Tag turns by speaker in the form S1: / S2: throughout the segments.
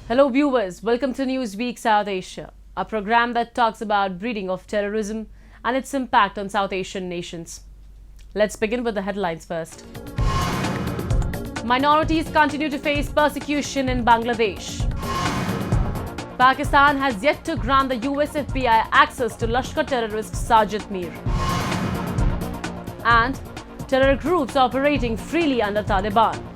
S1: Hello viewers, welcome to Newsweek South Asia, a program that talks about breeding of terrorism and its impact on South Asian nations. Let's begin with the headlines first. Minorities continue to face persecution in Bangladesh. Pakistan has yet to grant the US FBI access to Lashkar terrorist Sajid Mir. And terror groups operating freely under Taliban.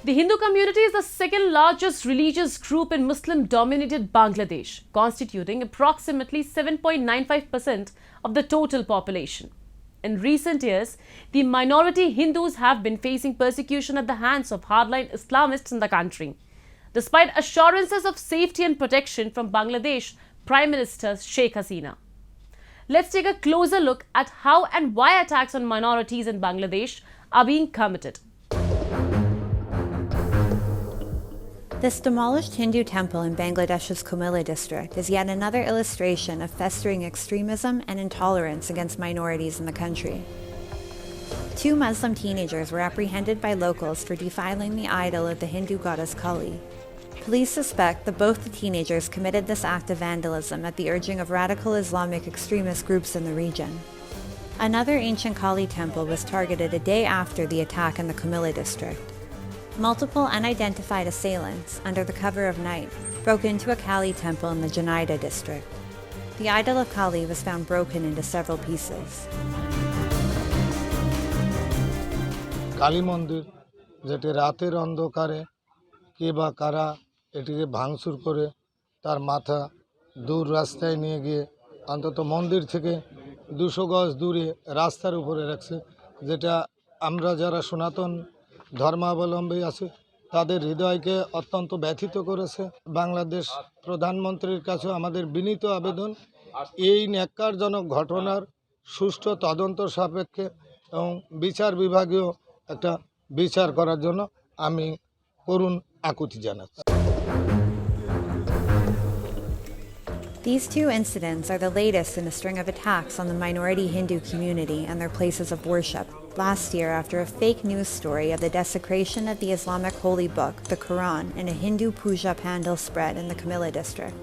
S1: The Hindu community is the second largest religious group in Muslim-dominated Bangladesh, constituting approximately 7.95% of the total population. In recent years, the minority Hindus have been facing persecution at the hands of hardline Islamists in the country, despite assurances of safety and protection from Bangladesh Prime Minister Sheikh Hasina. Let's take a closer look at how and why attacks on minorities in Bangladesh are being committed.
S2: This demolished Hindu temple in Bangladesh's Kumilla district is yet another illustration of festering extremism and intolerance against minorities in the country. 2 Muslim teenagers were apprehended by locals for defiling the idol of the Hindu goddess Kali. Police suspect that both the teenagers committed this act of vandalism at the urging of radical Islamic extremist groups in the region. Another ancient Kali temple was targeted a day after the attack in the Kumilla district. Multiple unidentified assailants, under the cover of night, broke into a Kali temple in the Janaida district. The idol of Kali was found broken into several pieces.
S3: Kali মন্দির যেটি রাতের অন্ধকারে কে বা কারা এটিকে ভাঙচুর করে তার মাথা দূর রাস্তায় নিয়ে গিয়ে অন্তত মন্দির থেকে 200 গজ দূরে রাস্তার উপরে রাখছে, যেটা আমরা যারা সনাতন ধর্মাবলম্বী আছে তাদের হৃদয়কে অত্যন্ত ব্যথিত করেছে। বাংলাদেশ প্রধানমন্ত্রীর কাছে আমাদের বিনীত আবেদন, এই ন্যাক্কারজনক ঘটনার সুষ্ঠু তদন্ত সাপেক্ষে এবং বিচার বিভাগীয় একটা বিচার করার জন্য আমি করুণ আকুতি জানাচ্ছি।
S2: These 2 incidents are the latest in a string of attacks on the minority Hindu community and their places of worship, last year after a fake news story of the desecration of the Islamic holy book, the Quran, in a Hindu puja pandal spread in the Kumilla district.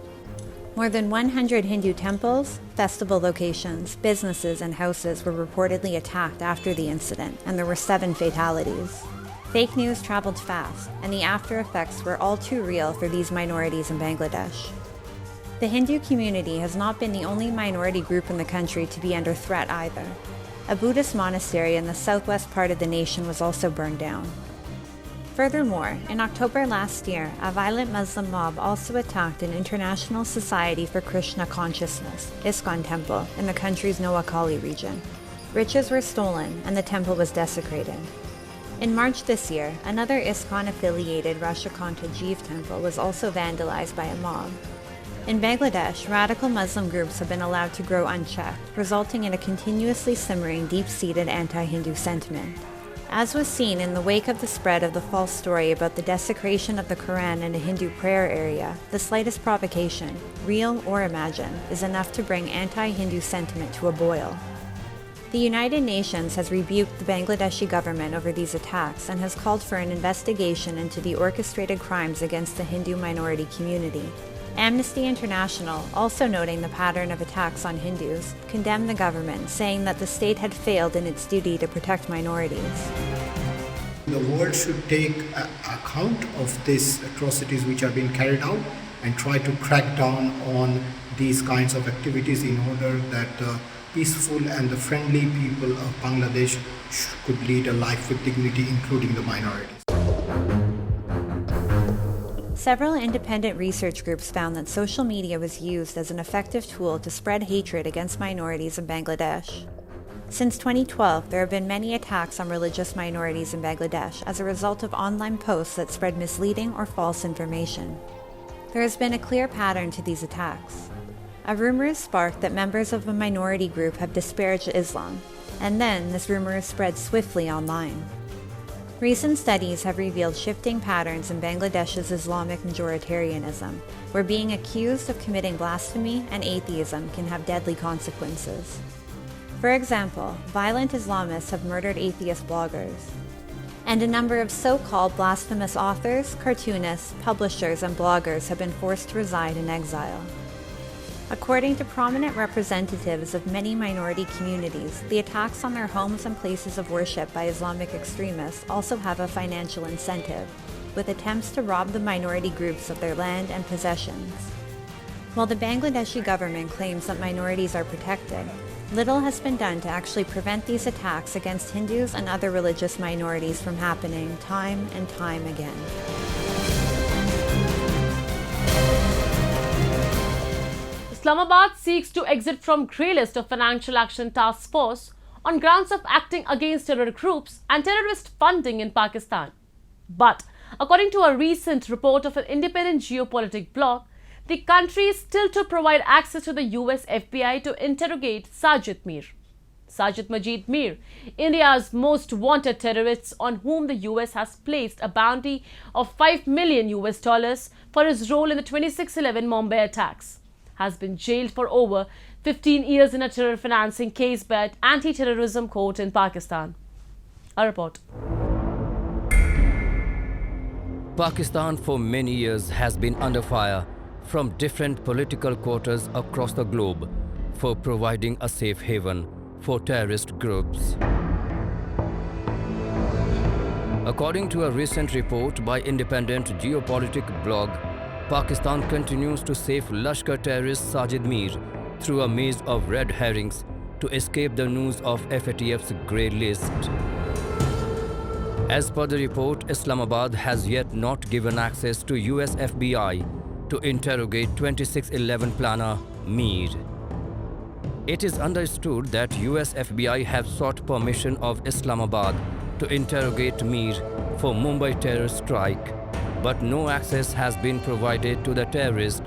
S2: More than 100 Hindu temples, festival locations, businesses, and houses were reportedly attacked after the incident, and there were 7 fatalities. Fake news traveled fast, and the after effects were all too real for these minorities in Bangladesh. The Hindu community has not been the only minority group in the country to be under threat either. A Buddhist monastery in the southwest part of the nation was also burned down. Furthermore, in October last year, a violent Muslim mob also attacked an International Society for Krishna Consciousness, ISKCON temple, in the country's Noakhali region. Riches were stolen and the temple was desecrated. In March this year, another ISKCON-affiliated Rashakanta Jeev temple was also vandalized by a mob. In Bangladesh, radical Muslim groups have been allowed to grow unchecked, resulting in a continuously simmering deep-seated anti-Hindu sentiment. As was seen in the wake of the spread of the false story about the desecration of the Quran in a Hindu prayer area, the slightest provocation, real or imagined, is enough to bring anti-Hindu sentiment to a boil. The United Nations has rebuked the Bangladeshi government over these attacks and has called for an investigation into the orchestrated crimes against the Hindu minority community. Amnesty International, also noting the pattern of attacks on Hindus, condemned the government, saying that the state had failed in its duty to protect minorities.
S4: The world should take account of these atrocities which are being carried out and try to crack down on these kinds of activities in order that the peaceful and the friendly people of Bangladesh could lead a life with dignity, including the minorities.
S2: Several independent research groups found that social media was used as an effective tool to spread hatred against minorities in Bangladesh. Since 2012, there have been many attacks on religious minorities in Bangladesh as a result of online posts that spread misleading or false information. There has been a clear pattern to these attacks. A rumor is sparked that members of a minority group have disparaged Islam, and then this rumor is spread swiftly online. Recent studies have revealed shifting patterns in Bangladesh's Islamic majoritarianism, where being accused of committing blasphemy and atheism can have deadly consequences. For example, violent Islamists have murdered atheist bloggers. And a number of so-called blasphemous authors, cartoonists, publishers, and bloggers have been forced to reside in exile. According to prominent representatives of many minority communities, the attacks on their homes and places of worship by Islamic extremists also have a financial incentive, with attempts to rob the minority groups of their land and possessions. While the Bangladeshi government claims that minorities are protected, little has been done to actually prevent these attacks against Hindus and other religious minorities from happening time and time again.
S1: Islamabad seeks to exit from grey list of Financial Action Task Force on grounds of acting against terror groups and terrorist funding in Pakistan. But according to a recent report of an Independent Geo Politik blog, the country is still to provide access to the US FBI to interrogate Sajid Mir. Sajid Majeed Mir, India's most wanted terrorist on whom the US has placed a bounty of $5 million for his role in the 26/11 Mumbai attacks, has been jailed for over 15 years in a terror financing case by anti-terrorism court in Pakistan. A report.
S5: Pakistan for many years has been under fire from different political quarters across the globe for providing a safe haven for terrorist groups. According to a recent report by Independent Geo Politik blog, Pakistan continues to save Lashkar terrorist Sajid Mir through a maze of red herrings to escape the news of FATF's grey list. As per the report, Islamabad has yet not given access to US FBI to interrogate 26/11 planner Mir. It is understood that US FBI have sought permission of Islamabad to interrogate Mir for Mumbai terror strike, but no access has been provided to the terrorist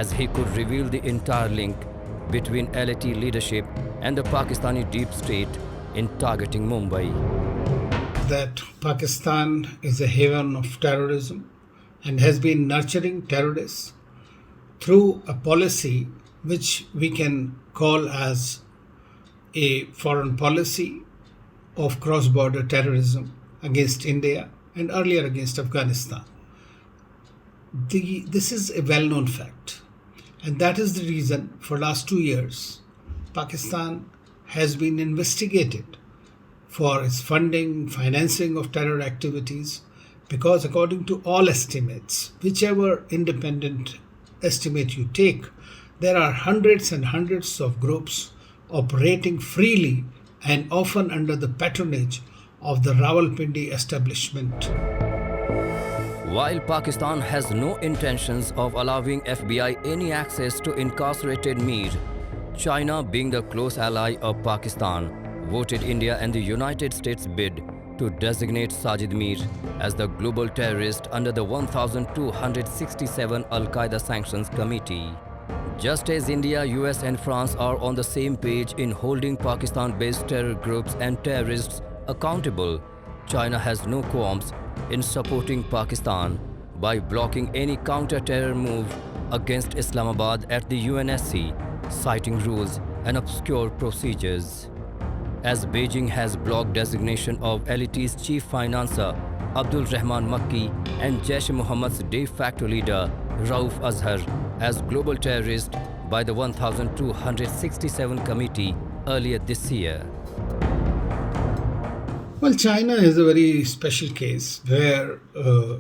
S5: as he could reveal the entire link between LAT leadership and the Pakistani deep state in targeting Mumbai.
S6: That Pakistan is a haven of terrorism and has been nurturing terrorists through a policy which we can call as a foreign policy of cross-border terrorism against India and earlier against Afghanistan. This is a well-known fact, and that is the reason for last 2 years Pakistan has been investigated for its funding, financing of terror activities, because according to all estimates, whichever independent estimate you take, there are hundreds and hundreds of groups operating freely and often under the patronage of the Rawalpindi establishment.
S5: While Pakistan has no intentions of allowing FBI any access to incarcerated Mir, China, being the close ally of Pakistan, voted India and the United States bid to designate Sajid Mir as the global terrorist under the 1267 Al-Qaeda Sanctions Committee. Just as India, US and France are on the same page in holding Pakistan-based terror groups and terrorists accountable, China has no qualms in supporting Pakistan by blocking any counter-terror move against Islamabad at the UNSC, citing rules and obscure procedures. As Beijing has blocked designation of LAT's chief financer Abdul Rahman Makki and Jaish-e-Mohammad's de facto leader Rauf Azhar as global terrorist by the 1267 committee earlier this year.
S6: Well, China is a very special case where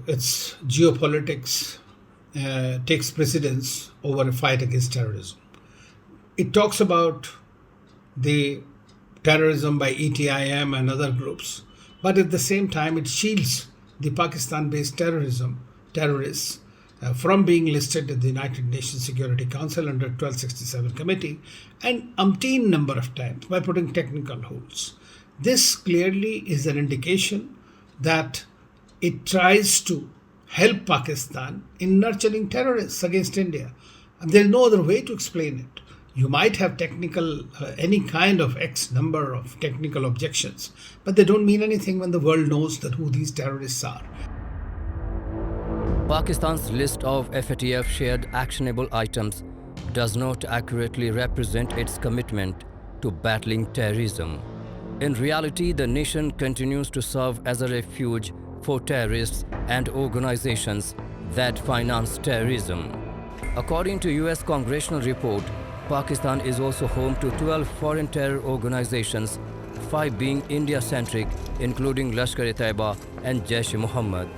S6: its geopolitics takes precedence over a fight against terrorism. It talks about the terrorism by ETIM and other groups, but at the same time it shields the Pakistan-based terrorists from being listed at the United Nations Security Council under 1267 committee and umpteen number of times by putting technical holds. This clearly is an indication that it tries to help Pakistan in nurturing terrorists against India. And there is no other way to explain it. You might have any kind of X number of technical objections, but they don't mean anything when the world knows that who these terrorists are.
S5: Pakistan's list of FATF shared actionable items does not accurately represent its commitment to battling terrorism. In reality, the nation continues to serve as a refuge for terrorists and organizations that finance terrorism. According to US congressional report, Pakistan is also home to 12 foreign terror organizations, 5 being India-centric, including Lashkar-e-Taiba and Jaish-e-Mohammed.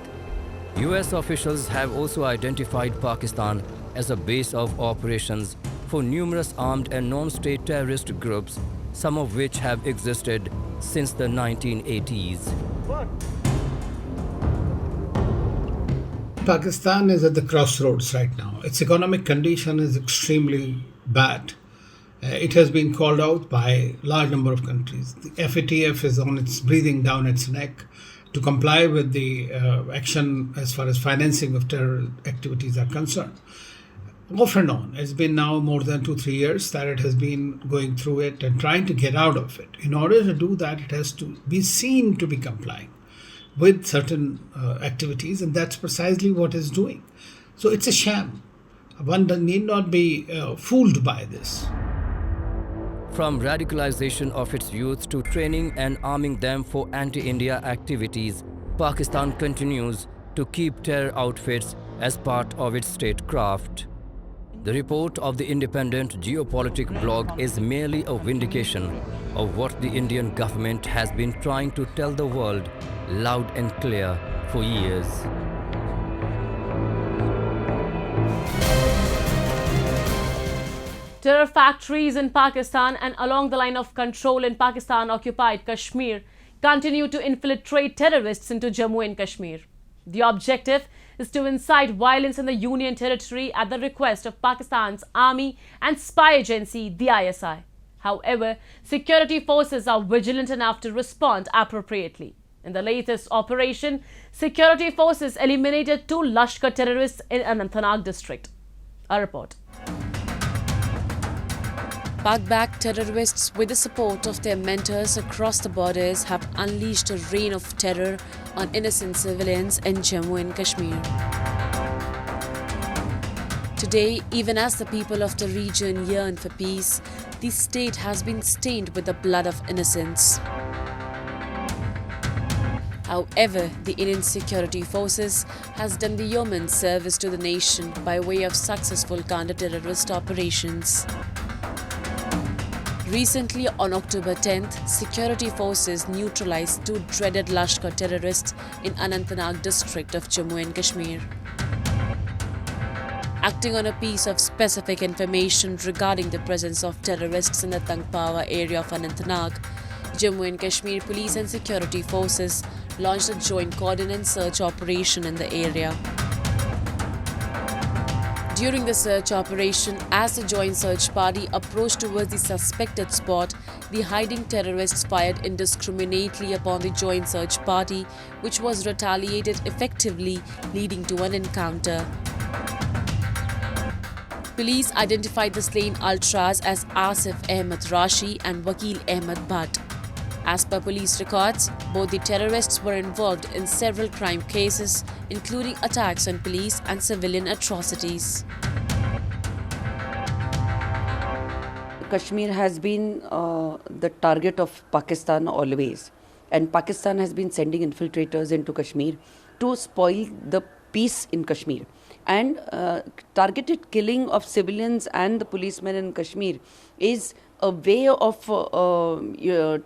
S5: US officials have also identified Pakistan as a base of operations for numerous armed and non-state terrorist groups, some of which have existed since the 1980s.
S6: Pakistan is at the crossroads right now. Its economic condition is extremely bad. It has been called out by a large number of countries. The FATF is on its breathing down its neck to comply with the action as far as financing of terror activities are concerned. Off and on, it's been now more than 2-3 years that it has been going through it and trying to get out of it. In order to do that, it has to be seen to be complying with certain activities, and that's precisely what it's doing. So it's a sham. One need not be fooled by this.
S5: From radicalization of its youth to training and arming them for anti-India activities, Pakistan continues to keep terror outfits as part of its statecraft. The report of the Independent Geo Politik blog is merely a vindication of what the Indian government has been trying to tell the world loud and clear for years.
S1: Terror factories in Pakistan and along the line of control in Pakistan-occupied Kashmir continue to infiltrate terrorists into Jammu and Kashmir. The objective is to incite violence in the Union territory at the request of Pakistan's army and spy agency, the ISI. However, security forces are vigilant enough to respond appropriately. In the latest operation, security forces eliminated 2 Lashkar terrorists in Anantnag district. A report.
S7: Pak-Backed terrorists, with the support of their mentors across the borders, have unleashed a reign of terror on innocent civilians in Jammu and Kashmir. Today, even as the people of the region yearn for peace, the state has been stained with the blood of innocents. However, the Indian security forces has done the yeoman's service to the nation by way of successful counter-terrorist operations. Recently, on October 10th, security forces neutralized 2 dreaded Lashkar terrorists in Anantnag district of Jammu and Kashmir. Acting on a piece of specific information regarding the presence of terrorists in the Tangpawa area of Anantnag, Jammu and Kashmir police and security forces launched a joint coordinated search operation in the area. During the search operation, as the joint search party approached towards the suspected spot, the hiding terrorists fired indiscriminately upon the joint search party, which was retaliated effectively, leading to an encounter. Police identified the slain ultras as Asif Ahmed Rashi and Wakil Ahmed Bhatt. As per police records, both the terrorists were involved in several crime cases, including attacks on police and civilian atrocities.
S8: Kashmir has been the target of Pakistan always, and Pakistan has been sending infiltrators into Kashmir to spoil the peace in Kashmir. And targeted killing of civilians and the policemen in Kashmir is a way of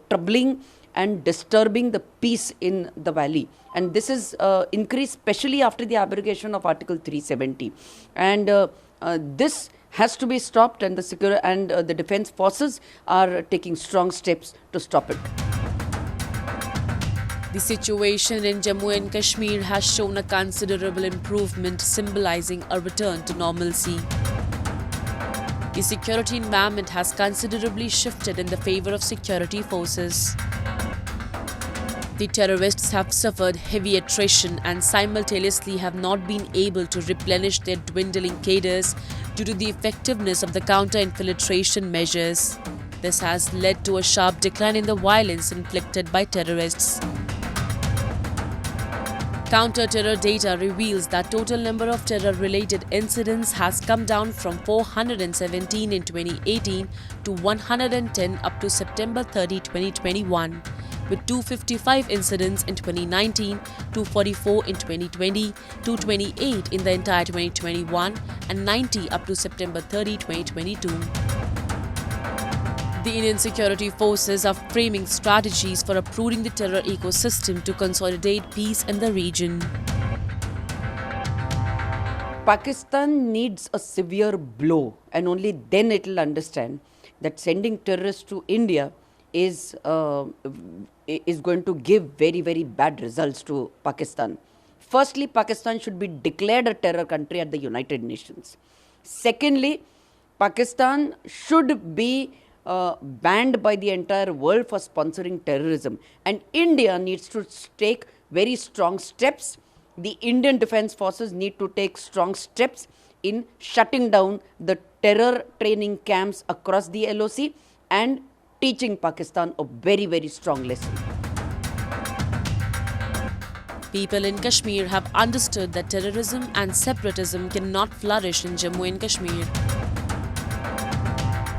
S8: troubling and disturbing the peace in the valley. And this is increased especially after the abrogation of Article 370. And this has to be stopped, and the defense forces are taking strong steps to stop it.
S7: The situation in Jammu and Kashmir has shown a considerable improvement, symbolizing a return to normalcy. The security environment has considerably shifted in the favor of security forces. The terrorists have suffered heavy attrition and simultaneously have not been able to replenish their dwindling cadres due to the effectiveness of the counter-infiltration measures. This has led to a sharp decline in the violence inflicted by terrorists. Counter-terror data reveals that total number of terror-related incidents has come down from 417 in 2018 to 110 up to September 30, 2021, with 255 incidents in 2019, 244 in 2020, 228 in the entire 2021, and 90 up to September 30, 2022. The Indian security forces are framing strategies for uprooting the terror ecosystem to consolidate peace in the region.
S8: Pakistan needs a severe blow, and only then it will understand that sending terrorists to India is going to give very, very bad results to Pakistan. Firstly, Pakistan should be declared a terror country at the United Nations. Secondly, Pakistan should be banned by the entire world for sponsoring terrorism, and India needs to take very strong steps. The Indian Defence Forces need to take strong steps in shutting down the terror training camps across the LOC and teaching Pakistan a very, very strong lesson.
S7: People in Kashmir have understood that terrorism and separatism cannot flourish in Jammu and Kashmir.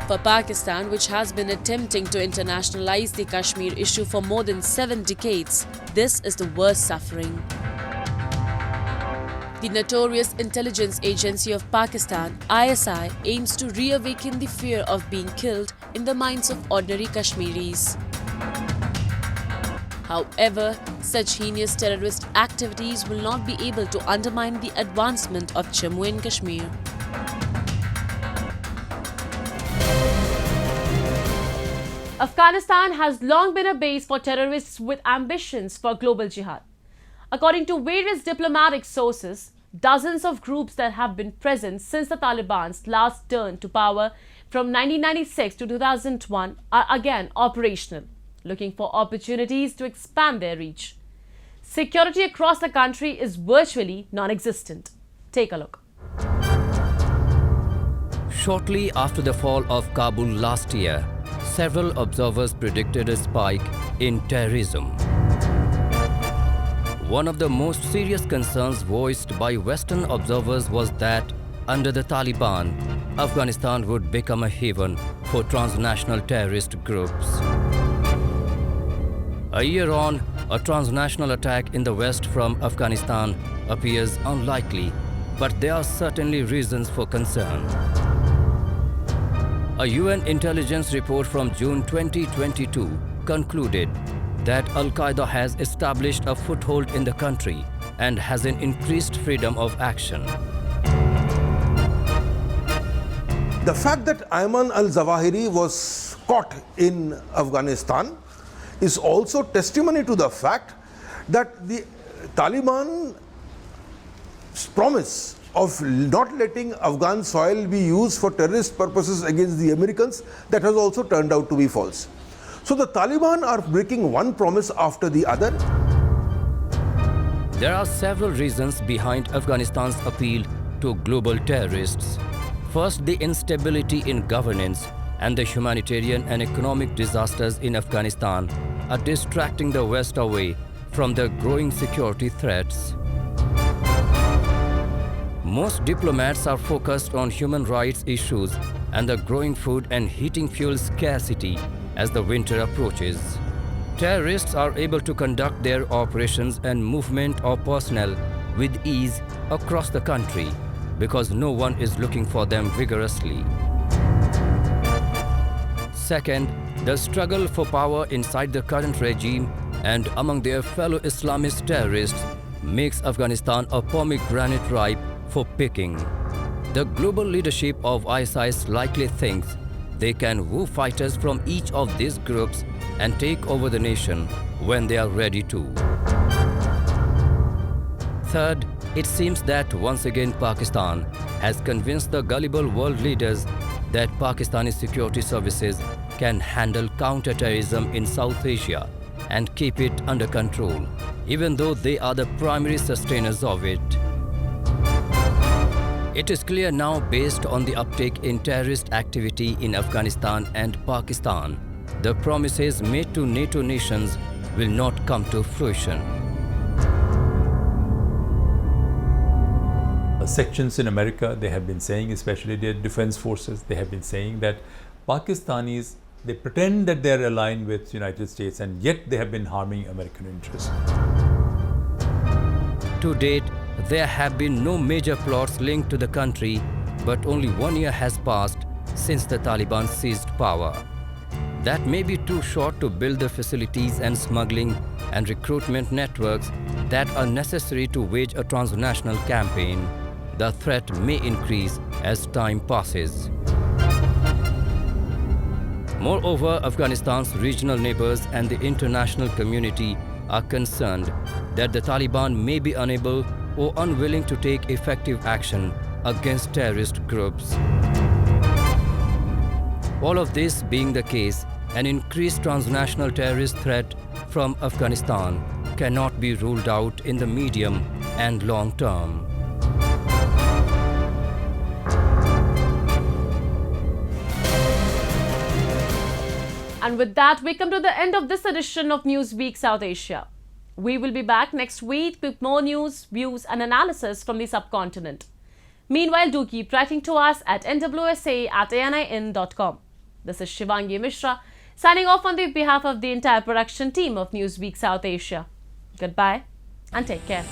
S7: For Pakistan, which has been attempting to internationalize the Kashmir issue for more than 7 decades, this is the worst suffering. The notorious intelligence agency of Pakistan, ISI, aims to reawaken the fear of being killed in the minds of ordinary Kashmiris. However, such heinous terrorist activities will not be able to undermine the advancement of Jammu and Kashmir.
S1: Afghanistan has long been a base for terrorists with ambitions for global jihad. According to various diplomatic sources, dozens of groups that have been present since the Taliban's last turn to power from 1996 to 2001 are again operational, looking for opportunities to expand their reach. Security across the country is virtually non-existent. Take a look.
S5: Shortly after the fall of Kabul last year, several observers predicted a spike in terrorism. One of the most serious concerns voiced by Western observers was that under the Taliban, Afghanistan would become a haven for transnational terrorist groups. A year on, a transnational attack in the west from Afghanistan appears unlikely, but there are certainly reasons for concern. A UN intelligence report from June 2022 concluded that Al-Qaeda has established a foothold in the country and has an increased freedom of action.
S9: The fact that Ayman al-Zawahiri was caught in Afghanistan is also testimony to the fact that the Taliban's promise of not letting Afghan soil be used for terrorist purposes against the Americans, that has also turned out to be false. So the Taliban are breaking one promise after the other.
S5: There are several reasons behind Afghanistan's appeal to global terrorists. First, the instability in governance and the humanitarian and economic disasters in Afghanistan are distracting the West away from the growing security threats. Most diplomats are focused on human rights issues and the growing food and heating fuel scarcity as the winter approaches. Terrorists are able to conduct their operations and movement of personnel with ease across the country because no one is looking for them vigorously. Second, the struggle for power inside the current regime and among their fellow Islamist terrorists makes Afghanistan a pomegranate ripe for picking. The global leadership of ISIS likely thinks they can woo fighters from each of these groups and take over the nation when they are ready to. Third, it seems that once again Pakistan has convinced the gullible world leaders that Pakistani security services can handle counter-terrorism in South Asia and keep it under control, even though they are the primary sustainers of it. It is clear now, based on the uptick in terrorist activity in Afghanistan and Pakistan, the promises made to NATO nations will not come to fruition.
S10: sections in America, they have been saying, especially their defense forces, they have been saying that Pakistanis, they pretend that they are aligned with United States and yet they have been harming American interests.
S5: To date, there have been no major plots linked to the country, but only 1 year has passed since the Taliban seized power. That may be too short to build the facilities and smuggling and recruitment networks that are necessary to wage a transnational campaign. The threat may increase as time passes. Moreover, Afghanistan's regional neighbors and the international community are concerned that the Taliban may be unable or unwilling to take effective action against terrorist groups. All of this being the case, an increased transnational terrorist threat from Afghanistan cannot be ruled out in the medium and long term.
S1: And with that, we come to the end of this edition of Newsweek South Asia. We will be back next week with more news, views and analysis from the subcontinent. Meanwhile, do keep writing to us at nwsa@anin.com. This is Shivangi Mishra, signing off on the behalf of the entire production team of Newsweek South Asia. Goodbye and take care.